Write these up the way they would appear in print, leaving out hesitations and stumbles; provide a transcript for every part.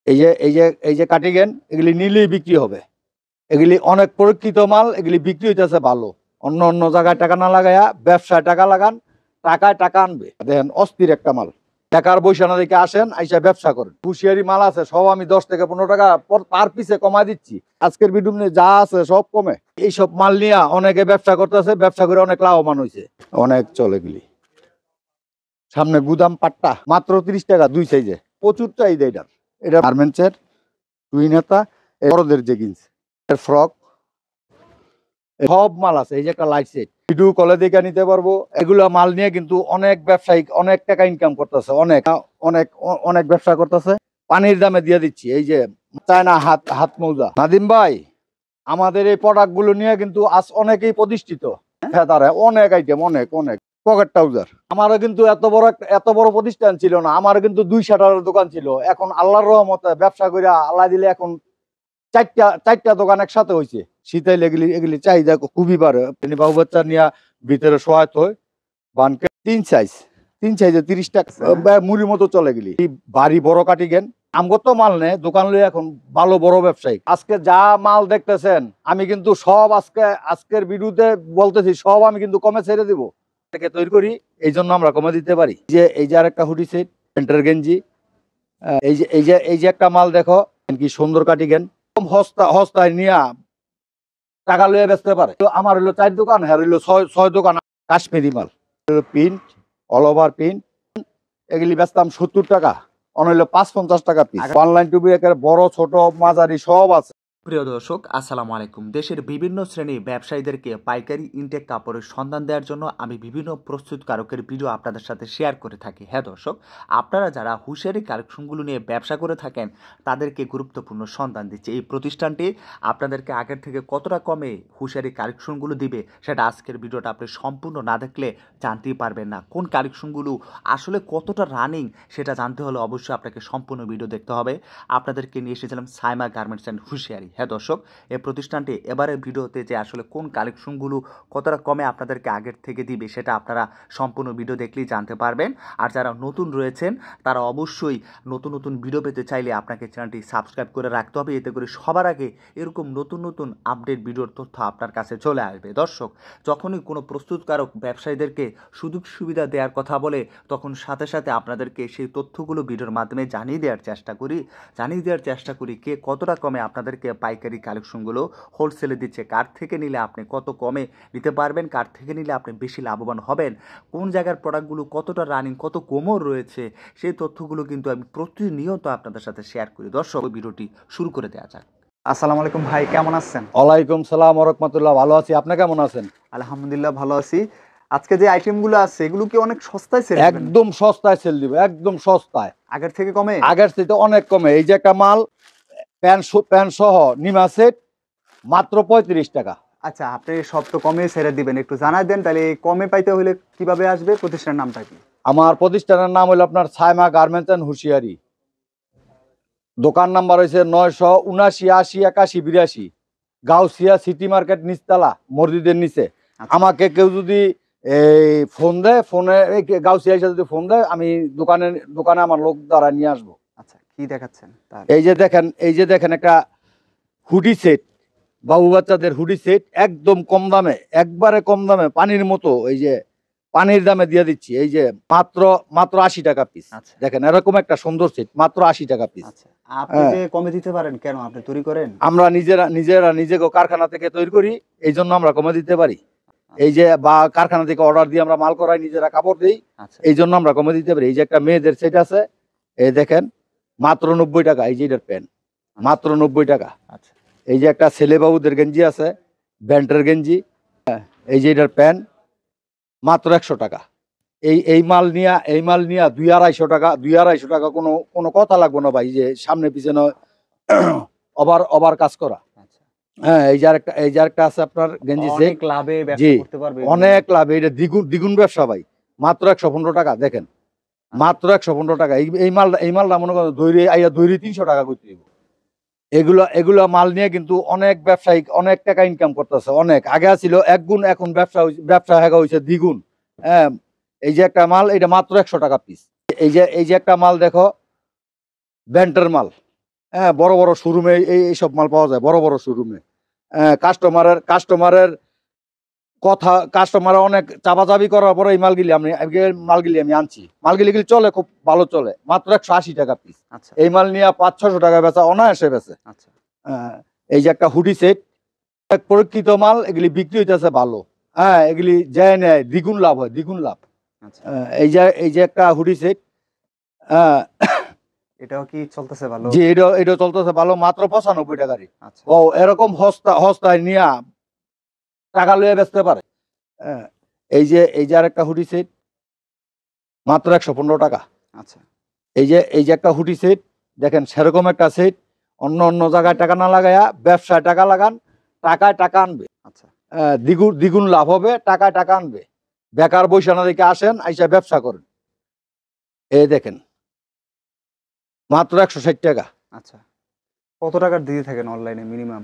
এই যে কাটিগেন এগুলি নিলেই বিক্রি হবে। এগুলি অনেক পরীক্ষিত মাল, এগুলি বিক্রি হইতেছে ভালো। অন্য অন্য জায়গায় টাকা না লাগাইয়া ব্যবসায় টাকা লাগান, টাকায় টাকা আনবে। দেখেন অস্থির একটা মাল। টাকার বৈশানা দেখে আসেন, আইসা ব্যবসা করেন। হুঁশিয়ারি মাল আছে সব আমি 10 থেকে 15 টাকা পার পিসে কমাই দিচ্ছি। আজকের ভিডিও যা আছে সব কমে। এইসব মাল নিয়ে অনেকে ব্যবসা করতেছে, ব্যবসা করে অনেক লাভবান হয়েছে। অনেক চলে এগুলি। সামনে গুদাম পাট্টা মাত্র 30 টাকা 2 সাইজে, প্রচুর চাহিদা এটার। এটা গার্মেন্টসের টুই নেতা, বড়দের জেগিন্স, ফ্রক, সব মাল আছে। এই যে একটা লাইট সেট ভিডিও কলে দেখে নিতে পারবো। এগুলা মাল নিয়ে কিন্তু অনেক ব্যবসায়িক অনেক টাকা ইনকাম করতেছে, অনেক অনেক অনেক ব্যবসা করতেছে। পানির দামে দিয়ে দিচ্ছি। এই যে চায়না হাত মৌজা। নাদিম ভাই, আমাদের এই প্রোডাক্ট গুলো নিয়ে কিন্তু আজ অনেকেই প্রতিষ্ঠিত। অনেক আইটেম, অনেক অনেক পকেট ট্রাউজার। আমারও কিন্তু এত বড় প্রতিষ্ঠান ছিল না। আমার কিন্তু 2 শাটারের দোকান ছিল। এখন আল্লাহর রহমতে ব্যবসা করে আল্লাহ দিলে এখন চারটা দোকান একসাথে হয়েছে। শীতাইলে এগুলি চাহিদা খুবই বাড়ে। বাবু বাচ্চা নিয়ে ভিতরে সহায়ত হয়। বানকে 3 সাইজে 30 টাকা মুড়ির মতো চলে গেলি। বাড়ি বড় কাটি গেন আমগো তো মাল নেই দোকান লই এখন ভালো বড় ব্যবসায়ী। আজকে যা মাল দেখতেছেন আমি কিন্তু সব আজকের ভিডিওতে বলতেছি, সব আমি কিন্তু কমে ছেড়ে দিব। তৈরি করি এই জন্য আমরা কমে দিতে পারি। এই যে আরেকটা হুডি সেট, প্যান্টের গেঞ্জি। এই যে একটা মাল দেখো কি সুন্দর কাটি গেন, হস্তায় নিয়ে টাকা লইয়া বেচতে পারে। তো আমার হইলো 4 দোকান, হ্যাঁ হইলো 6 দোকান। কাশ্মীরি মাল, প্রিন্ট, অল ওভার প্রিন্ট, এগুলি বেচতাম 70 টাকা, অনহইলো 550 টাকা পিস। অনলাইন টুবি একেবারে বড় ছোট মাঝারি সব আছে। প্রিয় দর্শক, আসসালামু আলাইকুম। দেশের বিভিন্ন শ্রেণীর ব্যবসায়ীদেরকে পাইকারি ইনটেক কাপড়ের সন্ধান দেওয়ার জন্য আমি বিভিন্ন প্রস্তুতকারকের ভিডিও আপনাদের সাথে শেয়ার করে থাকি। হ্যাঁ দর্শক, আপনারা যারা হুঁশিয়ারি কালেকশনগুলো নিয়ে ব্যবসা করে থাকেন তাদেরকে গুরুত্বপূর্ণ সন্ধান দিচ্ছে এই প্রতিষ্ঠানটি। আপনাদেরকে আগের থেকে কতটা কমে হুঁশিয়ারি কালেকশনগুলো দিবে সেটা আজকের ভিডিওটা আপনি সম্পূর্ণ না দেখলে জানতেই পারবেন না। কোন কালেকশনগুলো আসলে কতটা রানিং সেটা জানতে হলে অবশ্যই আপনাকে সম্পূর্ণ ভিডিও দেখতে হবে। আপনাদেরকে নিয়ে এসেছিলাম সাইমা গার্মেন্টস অ্যান্ড হুঁশিয়ারি। হ্যাঁ দর্শক, এই প্রতিষ্ঠানটি এবারের ভিডিওতে যে আসলে কোন কালেকশনগুলো কতটা কমে আপনাদেরকে আগের থেকে দিবে সেটা আপনারা সম্পূর্ণ ভিডিও দেখলেই জানতে পারবেন। আর যারা নতুন রয়েছেন তারা অবশ্যই নতুন নতুন ভিডিও পেতে চাইলে আপনাকে চ্যানেলটি সাবস্ক্রাইব করে রাখতে হবে, এতে করে সবার আগে এরকম নতুন নতুন আপডেট ভিডিওর তথ্য আপনার কাছে চলে আসবে। দর্শক, যখনই কোনো প্রস্তুতকারক ব্যবসায়ীদেরকে সুযোগ সুবিধা দেওয়ার কথা বলে তখন সাথে সাথে আপনাদেরকে সেই তথ্যগুলো ভিডিওর মাধ্যমে জানিয়ে দেওয়ার চেষ্টা করি কে কতটা কমে আপনাদেরকে পাইকারি কালেকশনগুলো হোলসেলে দিচ্ছে, কার থেকে নিলে আপনি কত কমে নিতে পারবেন, কার থেকে নিলে আপনি বেশি লাভবান হবেন, কোন জায়গার প্রোডাক্টগুলো কতটা রানিং কত কোমর রয়েছে সেই তথ্যগুলো কিন্তু আমি প্রতিনিয়ত আপনাদের সাথে শেয়ার করি। দর্শক, ভিডিওটি শুরু করে দেওয়া যাক। আসসালামু আলাইকুম ভাই, কেমন আছেন? ওয়ালাইকুম সালাম ওয়া রাহমাতুল্লাহ। ভালো আছি, আপনি কেমন আছেন? আলহামদুলিল্লাহ ভালো আছি। আজকে যে আইটেমগুলো আছে এগুলো কি অনেক সস্তায় সেল দিবেন? একদম সস্তায় সেল দিব, একদম সস্তায়, আগের থেকে কমে? আগের থেকে অনেক কমে। এই যে একটা মাল প্যান্ট সহ নিমা সেট মাত্র 35 টাকা। আচ্ছা, আপনি সব তো কমে ছেড়ে দিবেন, একটু জানাই দেন তাহলে কমে পাইতে হলে কিভাবে আসবে? প্রতিষ্ঠানের নামটা কি? আমার প্রতিষ্ঠানের নাম হলো আপনার সাইমা গার্মেন্টস অ্যান্ড হুঁশিয়ারি। দোকান নাম্বার হয়েছে 979-80-81-82, গাউসিয়া সিটি মার্কেট নিচতলা মসজিদের নিচে। আমাকে কেউ যদি এই ফোন দেয়, ফোনে গাউসিয়া এসে যদি ফোন দেয় আমি দোকানে আমার লোক দ্বারা নিয়ে আসবো। আচ্ছা, কি দেখাচ্ছেন? এই যে দেখেন একটা হুডি সেট, বাবু বাচ্চাদের হুডি সেট, একদম কম দামে, একবারে কম দামে পানির মতো। এই যে পানির দামে দিয়ে দিচ্ছি। এই যে মাত্র 80 টাকা পিস। দেখেন এরকম একটা সুন্দর সেট মাত্র 80 টাকা পিস। আপনি যে কমে দিতে পারেন কেন? আপনি তৈরি করেন? আমরা নিজেকে কারখানা থেকে তৈরি করি, এই জন্য আমরা কমে দিতে পারি। এই যে বা কারখানা থেকে অর্ডার দিয়ে আমরা মাল করাই, নিজেরা কাপড় দিই, এই জন্য আমরা কমে দিতে পারি। এই যে একটা মেয়েদের সেট আছে, এই দেখেন মাত্র 90 টাকা। এই যে এটার প্যান্ট মাত্র 90 টাকা। আচ্ছা, এই যে একটা ছেলে বাবুদের গেঞ্জি আছে, ব্যান্টের গেঞ্জি, এই যে এটার প্যান্ট মাত্র 100 টাকা। এই মাল নিয়া 200-250 টাকা, 250 টাকা কোনো কথা লাগবে না ভাই। যে সামনে পিছনে ওভার কাজ করা। হ্যাঁ, এই যে আরেকটা আছে আপনার গেঞ্জি সেট, অনেক লাভে ব্যবসা করতে পারবে, অনেক লাভে। এটা দ্বিগুণ ব্যবসা ভাই। মাত্র 115 টাকা। দেখেন মাত্র 115 টাকা। এই মালটা মনে করেন দৈরি 300 টাকা করতে দিব। এগুলা মাল নিয়ে কিন্তু অনেক ব্যবসায়ী অনেক টাকা ইনকাম করতেছে। অনেক আগে ছিল 1 গুণ, এখন ব্যবসা হয়েছে 2 গুণ। হ্যাঁ, এই যে একটা মাল, এটা মাত্র 100 টাকা পিস। এই যে একটা মাল দেখো, ব্যান্টের মাল, হ্যাঁ, বড় বড় শোরুমে এইসব মাল পাওয়া যায়, বড় বড় শোরুমে। কাস্টমারের কথা, কাস্টমার অনেক চাপাচাপি করার পরে এই মালগুলি আমি আনছি। মালগুলি চলে, খুব ভালো চলে, মাত্র 180 টাকা পিস। আচ্ছা এই মাল নিয়ে 500-600 টাকা বেচা অনায়াসে বেচে। আচ্ছা এই যে একটা হুডি সেট, পরীক্ষিত মাল, এগুলি বিক্রি হইতেছে ভালো। হ্যাঁ, এগুলি যায় নেয় দ্বিগুণ লাভ হয়, দ্বিগুণ লাভ। আচ্ছা এই যে একটা হুডি সেট, এটাও কি চলতেছে ভালো? যে এটা চলতেছে ভালো, মাত্র 95 টাকারই। আচ্ছা ও এরকম হস্তায় নিয়ে টাকা লইয়া বেচতে পারে। হ্যাঁ, এই যে আরেকটা হুডি সেট, মাত্র 115 টাকা। আচ্ছা এই যে একটা হুডি সেট, দেখেন সেরকম একটা সেট, অন্য অন্য জায়গায় টাকা না লাগায়া ব্যবসায় টাকা লাগান, টাকায় টাকা আনবে। আচ্ছা দ্বিগুণ দ্বিগুণ লাভ হবে, টাকায় টাকা আনবে। বেকার বৈশা না দেখে আসেন, আইসা ব্যবসা করেন। এই দেখেন, মাত্র 160 টাকা। আচ্ছা কত টাকার দিয়ে থাকেন অনলাইনে মিনিমাম?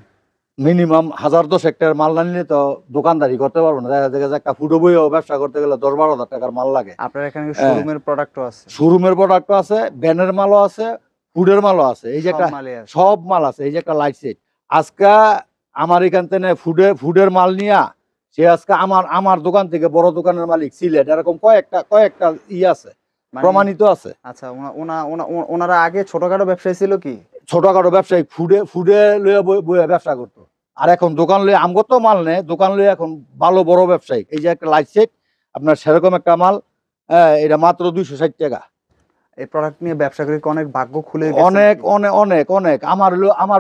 মিনিমাম 1010 টাকার মাল না নিলে তো দোকানদারি করতে পারবো না। দেখা যায় একটা ফুটো বইও ব্যবসা করতে গেলে 10-12 হাজার টাকার মাল লাগে। আপনার এখানে শোরুমের প্রোডাক্টও আছে? শোরুমের প্রোডাক্টও আছে, ব্যানের মালও আছে, ফুডের মালও আছে। এই যে সব একটা মালই আছে। সব মাল আছে। এই যে একটা লাইট সেট, আজকে আমার এখান থেকে ফুডের মাল নিয়া সে আজকে আমার দোকান থেকে বড় দোকানের মালিক সিলেট, এরকম কয়েকটা আছে, মানে প্রমাণিত আছে। আচ্ছা ওনারা আগে ছোটখাটো ব্যবসায়ী ছিল কি? ছোটখাটো ব্যবসায়ী ফুডে লইয়া বইয়া ব্যবসা করতো, আর এখন দোকান লইয়া আমগো তো মাল নেই, দোকান লইয়া এখন ভালো বড় ব্যবসায়ী। এই যে একটা লাইট সেট, আপনার সেরকম একটা মাল, এটা মাত্র 260 টাকা। এই প্রোডাক্ট নিয়ে ব্যবসা করে কি অনেক ভাগ্য খুলে গেছে অনেক নাকি? অনেক অনেক অনেক আমার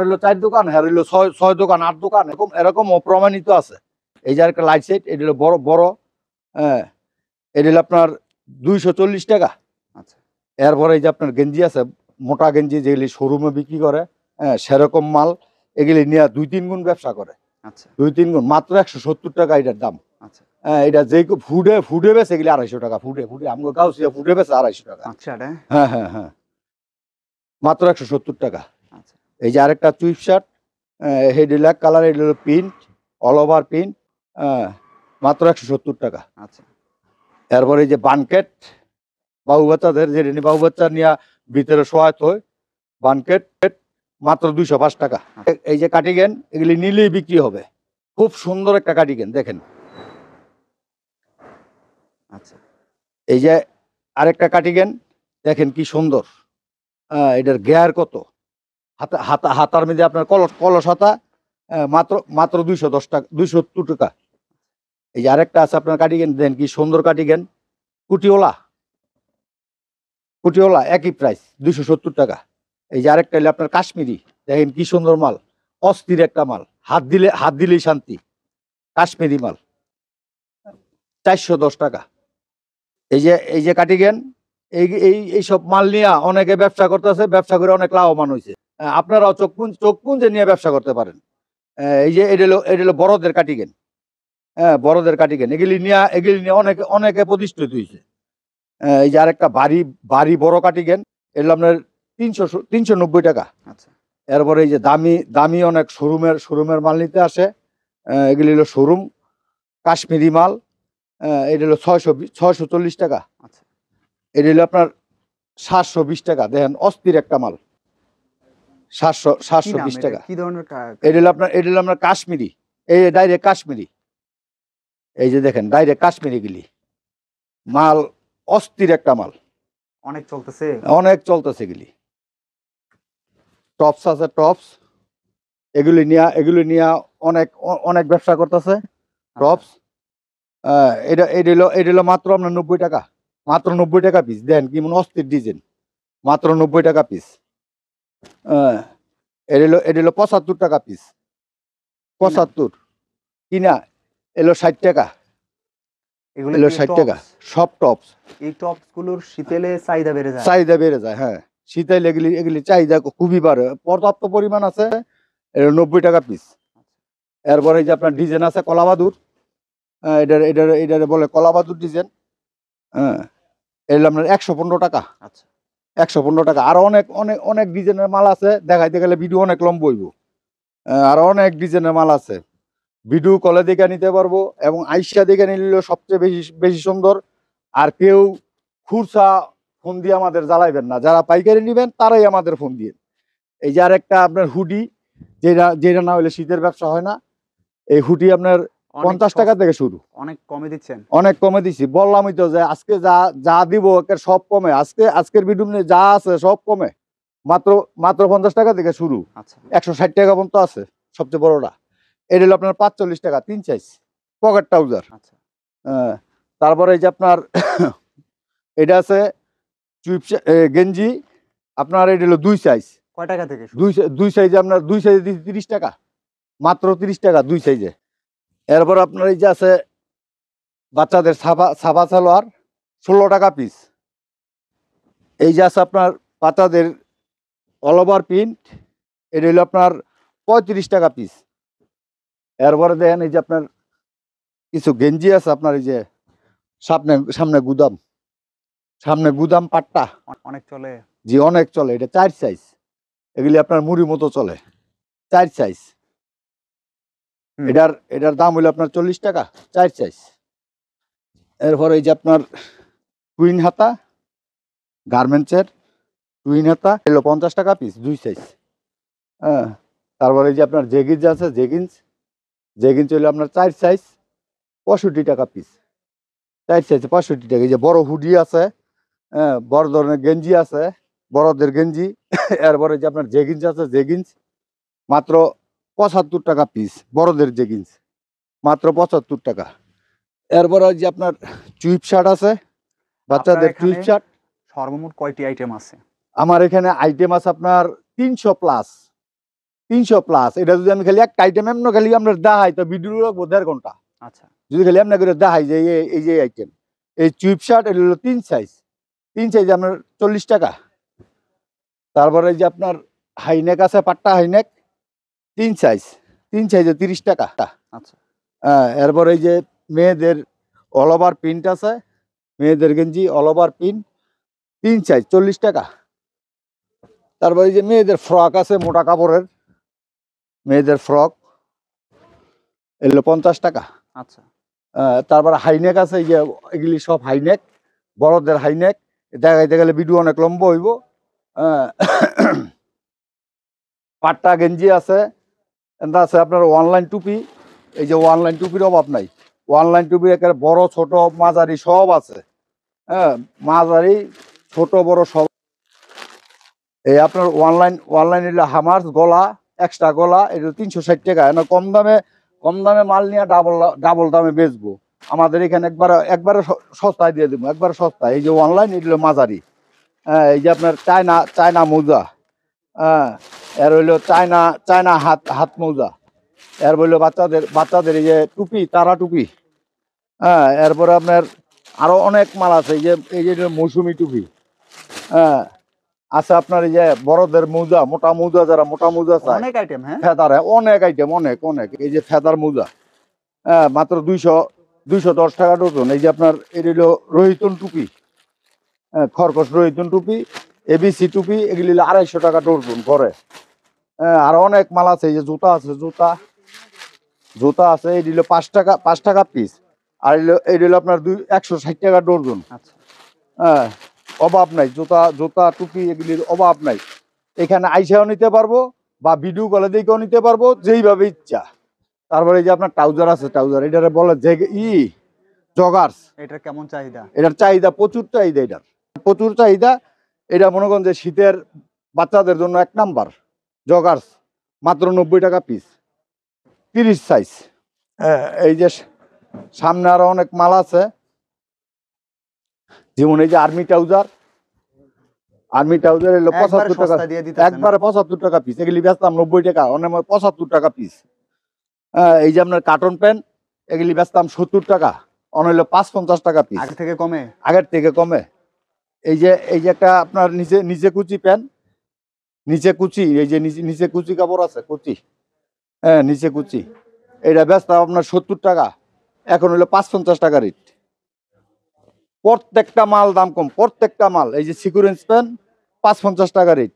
হলো 4 দোকান, হ্যাঁ হইলো 6 দোকান 8 দোকান, এরকম প্রমাণিত আছে। এই যে একটা লাইট সেট, এটা হলো বড় বড়, হ্যাঁ, এটা হলো আপনার 240 টাকা। আচ্ছা এরপরে এই যে আপনার গেঞ্জি আছে, মোটা গেঞ্জি যেগুলি শোরুমে বিক্রি করে, হ্যাঁ, সেরকম মাল, এগুলি নিয়ে 2-3 গুণ ব্যবসা করে। আচ্ছা 2-3 গুণ, মাত্র 170 টাকা এটার দাম। আচ্ছা হ্যাঁ, এটা যে ফুডে বেছে এগুলি 250 টাকা। ফুডে আমাকে গাউসিয়া ফুডে বেছে 250 টাকা। আচ্ছা হ্যাঁ হ্যাঁ হ্যাঁ, মাত্র 170 টাকা। আচ্ছা এই যে আরেকটা চুইপ শার্ট, হেডিলাক কালার, এটা হলো প্রিন্ট, অল ওভার প্রিন্ট, মাত্র 170 টাকা। আচ্ছা এরপরে এই যে বানকেট, বাবু বাচ্চাদের যে বাবু বাচ্চা নিয়ে ভিতরে সহায়ত হয়, বানকেট, মাত্র 205 টাকা। এই যে কাটিগেন, এগুলি নিলেই বিক্রি হবে। খুব সুন্দর একটা কাটিগেন, দেখেন। আচ্ছা এই যে আরেকটা কাটিগেন, দেখেন কি সুন্দর। এটার গেয়ার কত, হাতার মধ্যে আপনার কলস হাতা, মাত্র 210 টাকা, 270 টাকা। এই যে আরেকটা আছে আপনার কাটিগেন, দেন কি সুন্দর কাটিগেন, কুটিওলা একই প্রাইস, 270 টাকা। এই যে আরেকটা হলে আপনার কাশ্মীরি, দেখেন কি সুন্দর মাল, অস্থির একটা মাল, হাত দিলেই শান্তি, কাশ্মীরি মাল, 410 টাকা। এই যে কাটিগেন, এইসব মাল নিয়ে অনেকে ব্যবসা করতেছে, ব্যবসা করে অনেক লাভবান হয়েছে। আপনারাও চোখ পুঞ্জে নিয়ে ব্যবসা করতে পারেন। এই যে এটা হলো বড়দের কাটিগেন, হ্যাঁ, বড়দের কাটিগেন, এগুলি নিয়ে অনেকে প্রতিষ্ঠিত হয়েছে। এই যে আরেকটা ভারী বড় কাটিগেন, এগুলো আপনার 390 টাকা। আচ্ছা এরপরে এই যে দামি অনেক শোরুমের মাল নিতে আসে, এগুলি হলো শোরুম কাশ্মীরি মাল, এটা হলো 640 টাকা। আচ্ছা এটা হলো আপনার 720 টাকা। দেখেন অস্থির একটা মাল, কি নাম 720 এটা? টাকা। কি ধরনের এটা হলো আপনার কাশ্মীরি, এই ডাইরেক্ট কাশ্মীরি। এই যে দেখেন ডাইরেক্ট কাশ্মীরি গিলি মাল, অস্থির একটা মাল, অনেক চলতেছে? অনেক চলতেছে গিলি। টপস আছে, টপস, এগুলি নিয়ে অনেক ব্যবসা করতেছে। টপস, এটা হলো মাত্র আপনার 90 টাকা, মাত্র 90 টাকা পিস। দেন কি মনে অস্থির ডিজাইন, মাত্র 90 টাকা পিস। এটা হলো 75 টাকা পিস, 75 কিনা, এলো 60 টাকা, এগুলো এলো কি 60 টাকা। টপস? সব টপস, এই টপস গুলোর শীতেলে চাহিদা বেড়ে যায়? চাহিদা বেড়ে যায়, হ্যাঁ, শীতাইলে এগুলি চাহিদা খুবই বাড়ে, পর্যাপ্ত পরিমাণ আছে। এটা 90 টাকা পিস। এরপরে এই যে আপনার ডিজাইন আছে কলাবাদুর, এটার বলে কলাবাদুর ডিজাইন, হ্যাঁ, এগুলো আপনার 115 টাকা। আচ্ছা 115 টাকা। আর অনেক অনেক অনেক ডিজাইনের মাল আছে, দেখাইতে গেলে ভিডিও অনেক লম্বা হইব। আর অনেক ডিজাইনের মাল আছে, ভিডিও কলে দেখে নিতে পারবো, এবং আইসা দেখে নিলে সবচেয়ে বেশি সুন্দর। আর কেউ খুরসা ফোন দিয়ে আমাদের জ্বালাইবেন না, যারা পাইকারি নিবেন তারাই আমাদের ফোন দিয়ে, এই যে আরেকটা আপনার হুডি, যেটা যেটা না হলে শীতের ব্যবসা হয় না, এই হুডি আপনার অনেক 50 টাকা থেকে শুরু। অনেক কমে দিচ্ছেন। অনেক কমে দিছি, বললামই তো যে আজকে যা যা দিব একের সব কমে, আজকের ভিডিও যা আছে সব কমে, মাত্র মাত্র 50 টাকা থেকে শুরু, আচ্ছা 160 টাকা পর্যন্ত আছে সবচেয়ে বড়টা। এটা হলো আপনার 45 টাকা 3 সাইজ পকেট ট্রাউজার। আচ্ছা তারপরে এই যে আপনার এটা আছে চুইপ গেঞ্জি, আপনার এটা হলো 2 সাইজ। কয় টাকা থেকে শুরু? দুই সাইজে আপনার 2 সাইজে 30 টাকা, মাত্র 30 টাকা 2 সাইজে। এরপর আপনার এই যে আছে বাচ্চাদের সাফা সালোয়ার 16 টাকা পিস। এই যে আছে আপনার বাচ্চাদের অল ওভার প্রিন্ট, এটা হলো আপনার 35 টাকা পিস। এরপরে দেখেন এই যে আপনার কিছু গেঞ্জি আছে আপনার এই যে সামনে সামনে গুদাম পাট্টা, অনেক চলে। জি অনেক চলে, এটা 4 সাইজ। এগুলি আপনার মুড়ি মতো চলে, 4 সাইজ। হুম। এটার দাম হলো আপনার 40 টাকা 4 সাইজ। এরপরে এই যে আপনার টুইন হাতা, গার্মেন্টসের টুইন হাতা এলো 50 টাকা পিস 2 সাইজ। হ্যাঁ, তারপরে এই যে আপনার জেগিন্স আছে, জেগিন্স হলো আপনার 4 সাইজ 65 টাকা পিস, 4 সাইজ 65 টাকা। এই যে বড় হুডি আছে, হ্যাঁ বড় ধরনের গেঞ্জি আছে, বড়দের গেঞ্জি। এরপরে যে আপনার জেগিন্স আছে, জেগিন্স মাত্র 75 টাকা পিস, বড়দের জেগিন্স মাত্র 75 টাকা। এরপরে যে আপনার চুইপ শার্ট আছে, বাচ্চাদের আপনার চুইপ এখানে শার্ট। সর্বমোট কয়টি আইটেম আছে? আমার এখানে আইটেম আছে আপনার 300 প্লাস, 300 প্লাস। এটা যদি আমি খালি একটা আইটেম এমন খালি আমরা দেখাই তো ভিডিও লাগবো 1.5 ঘন্টা। আচ্ছা যদি খালি আপনার করে দেখাই যে এই যে আইটেম, এই চুইপ শার্ট এটা হলো 3 সাইজ, 3 সাইজ আপনার 40 টাকা। তারপরে এই যে আপনার হাইনেক আছে, পাট্টা হাইনেক 3 সাইজ, 3 সাইজে 30 টাকা। আচ্ছা এরপর এই যে মেয়েদের অল ওভার প্রিন্ট আছে, মেয়েদের গেঞ্জি অল ওভার প্রিন্ট 3 সাইজ 40 টাকা। তারপরে এই যে মেয়েদের ফ্রক আছে মোটা কাপড়ের, মেয়েদের ফ্রক এগুলো 50 টাকা। আচ্ছা তারপর হাইনেক আছে, এই যে এগুলি সব হাইনেক, বড়দের হাইনেক। দেখাইতে গেলে ভিডিও অনেক লম্বা হইব। পাট্টা গেঞ্জি আছে, এটা আছে আপনার অনলাইন টুপি। এই যে অনলাইন টুপির অভাব নাই, অনলাইন টুপি একেবারে বড় ছোট মাঝারি সব আছে। হ্যাঁ, মাঝারি ছোট বড় সব। এই আপনার অনলাইন হলো হামার্স গলা, এক্সট্রা গলা, এটা 360 টাকা। কম দামে মাল নিয়ে ডাবল দামে বেচবো। আমাদের এখানে একবারে সস্তায় দিয়ে দেবো, একবারে সস্তায়। এই যে অনলাইন এগুলো মাঝারি। হ্যাঁ, এই যে আপনার চায়না মোজা, হ্যাঁ এর হইলো চায়না হাত মোজা। এর হইলো বাচ্চাদের এই যে টুপি, তারা টুপি। হ্যাঁ, এরপরে আপনার আরো অনেক মাল আছে, এই যে মৌসুমি টুপি। হ্যাঁ, আছে আপনার এই যে বড়দের মোজা, মোটা মোজা, যারা মোটা মোজা চায়, অনেক আইটেম। হ্যাঁ ফেদার অনেক আইটেম, অনেক। এই যে ফেদার মোজা, হ্যাঁ মাত্র 210 টাকা ডজন। এই যে আপনার এটা হলো রোহিতন টুপি, হ্যাঁ খরগোশ রোহিতন টুপি, এবিসি টুপি, এগুলি 250 টাকা ডজন করে। হ্যাঁ, আর অনেক মাল আছে। এই যে জুতা আছে, জুতা আছে, এটি হলো 5 টাকা পিস। আর এটি হলো আপনার 160 টাকা ডজন। আচ্ছা হ্যাঁ, অভাব নাই, জুতা টুপি এগুলির অভাব নাই। এখানে আইসাও নিতে পারবো বা ভিডিও কলে দেখেও নিতে পারবো, যেইভাবে ইচ্ছা। তারপরে এই যে আপনার ট্রাউজার আছে, ট্রাউজার এটারে বলে যে জগার্স। এটার কেমন চাহিদা? এটার চাহিদা প্রচুর, চাহিদা এটার প্রচুর চাহিদা। এটা মনে করেন যে শীতের বাচ্চাদের জন্য 1 নাম্বার জগার্স, মাত্র 90 টাকা পিস, 30 সাইজ। এই যে সামনে আরো অনেক মাল আছে, যেমন এই যে আর্মি ট্রাউজার এলো 75 টাকা, একবারে 75 টাকা পিস। এগুলি বেচতাম 90 টাকা, অনেক 75 টাকা পিস। এই যে আপনার কার্টন প্যান্ট, এগুলি বেচতাম 70 টাকা, অনেক হলো 550 টাকা পিস। আগের থেকে কমে? আগের থেকে কমে। এই যে একটা আপনার নিচে কুচি প্যান্ট, নিচে কুচি, এই যে নিচে কুচি কাপড় আছে, কুচি, হ্যাঁ নিচে কুচি, এটা বেচতাম আপনার 70 টাকা, এখন হলো 550 টাকা রেট। প্রত্যেকটা মাল দাম কম, প্রত্যেকটা মাল। এই যে সিকুরেন্স প্যান্ট 550 টাকা রেট,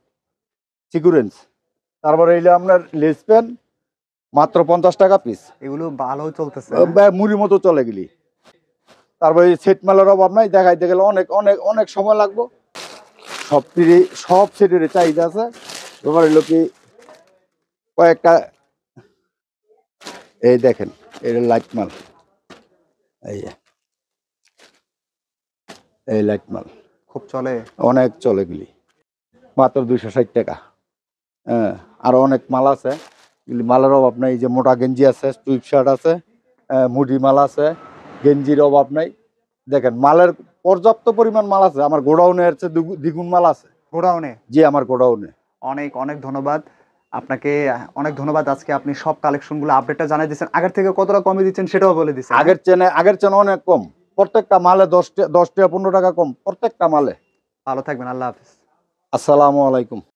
সিকুরেন্স। তারপরে এইলে আপনার লেস প্যান্ট মাত্র 50 টাকা পিস। এগুলো ভালো চলতেছে, মুড়ির মতো চলে গেলি। তারপরে সেট মালের অভাব নাই, দেখাইতে গেলে অনেক সময় লাগবে। সব সেটের চাহিদা আছে, ব্যাপার হলো কি কয়েকটা এই দেখেন এটা লাইট মাল, এই যে, এই লাইট মাল খুব চলে। অনেক চলে এগুলি, মাত্র 260 টাকা। হ্যাঁ, আরো অনেক মাল আছে, এগুলি মালের অভাব নাই। এই যে মোটা গেঞ্জি আছে, সুইপ শার্ট আছে, মুডি মাল আছে, গেঞ্জির অভাব নাই। দেখেন মালের পর্যাপ্ত পরিমাণ মাল আছে, আমার গোডাউনে এর চেয়ে দ্বিগুণ মাল আছে। গোডাউনে? জি, আমার গোডাউনে। অনেক অনেক ধন্যবাদ আপনাকে, অনেক ধন্যবাদ। আজকে আপনি সব কালেকশনগুলো আপডেটটা জানাই দিচ্ছেন, আগের থেকে কতটা কমে দিচ্ছেন সেটাও বলে দিচ্ছেন। আগের চেনে অনেক কম, প্রত্যেকটা মালে 10 টাকা 15 টাকা কম প্রত্যেকটা মালে। ভালো থাকবেন, আল্লাহ হাফিজ। আসসালামু আলাইকুম।